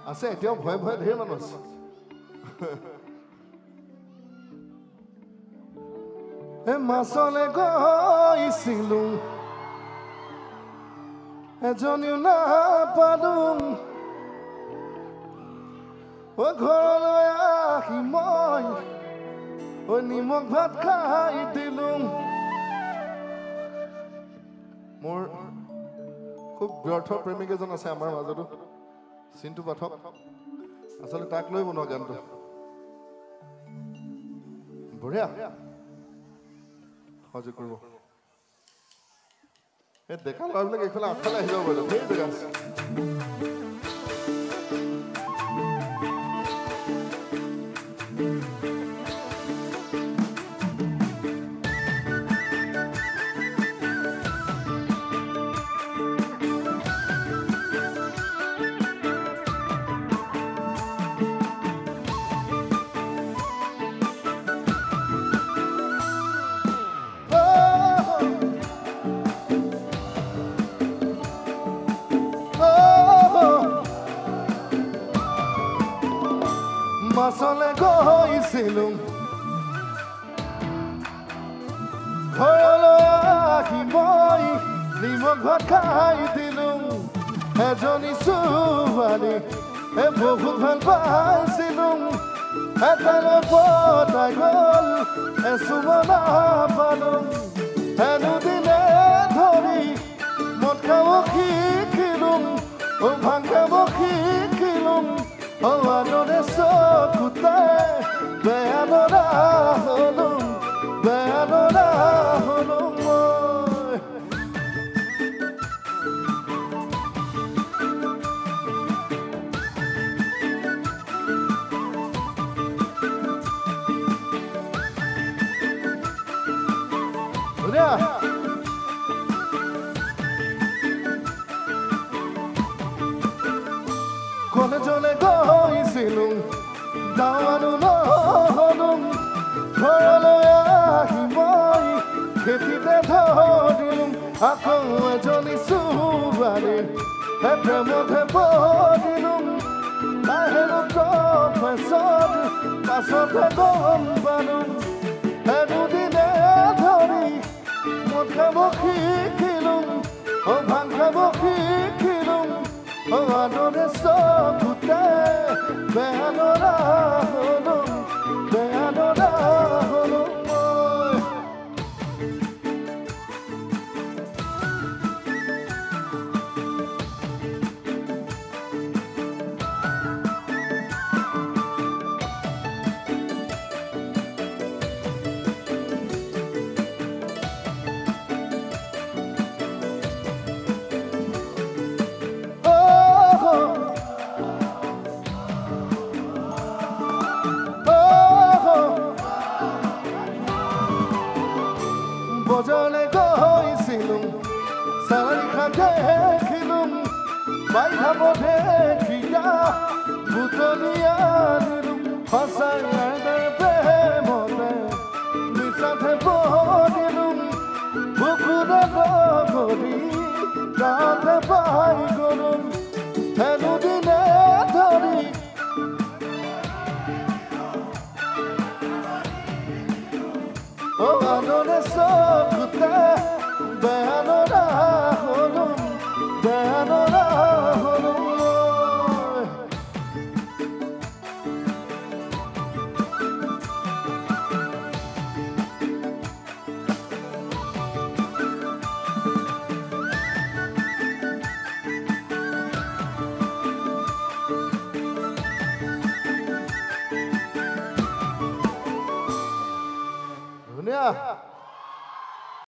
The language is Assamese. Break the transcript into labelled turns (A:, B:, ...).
A: আছে এতিয়াও ভয় ভয় ধেৰ মানুহ আছে মাছলে গৈছিলো এজনীও নাপালোঁ ঘৰলৈ আহি মই নিমখ ভাত খাই দিলোঁ মোৰ খুব ব্যৰ্থ প্ৰেমিক এজন আছে আমাৰ মাজতো চিন্তু পাঠক আচলতে তাক লৈ বনোৱা গানটো বঢ়িয়া সহযোগ কৰিব এই ডেকা ল'ৰাবিলাক এইফালে আগফালে আহি যাব পাৰিব ধেৰ জেগা আছে মাছলে গৈছিলো ঘৰলৈ আহি মই নিমখ ভাত খাই দিলো এজনী ছোৱালী বহুত ভাল পাইছিলো এটালৈ পতাই গ'ল এচুব নাপালো দুদিনে ধৰি মদ খাব শিকিলো ভাং খাব শিকিলো আনৰে চকুতে বেয়া নৰা হলো মই কলেজলে গৈছিলো যাওঁনো নহলো ঘৰলৈ আহি মই খেতিতে ধৰিলো আকৌ এজনী ছোৱালী প্ৰেমতহে পৰিলো তাহেনো প্ৰফেচৰ পাছতহে গম পালো দুদিনে ধৰি মদ খাব শিকিলো ভাং খাব শিকিলো আনৰে চকুতে বেয়া নৰা হলো মই বজাৰলৈ গৈছিলো চাৰি খাকে দেখিলো বাইধাব দেখিয়া বুটলিয়া দিলো সঁচাই প্ৰেমতে মিছাতে পৰিলো বুকুৰে বগৰী গাতে পাই গলো দুদিনে ধৰি আনৰে চকুতে বেয়া নৰা হলো মই ধুনীয়া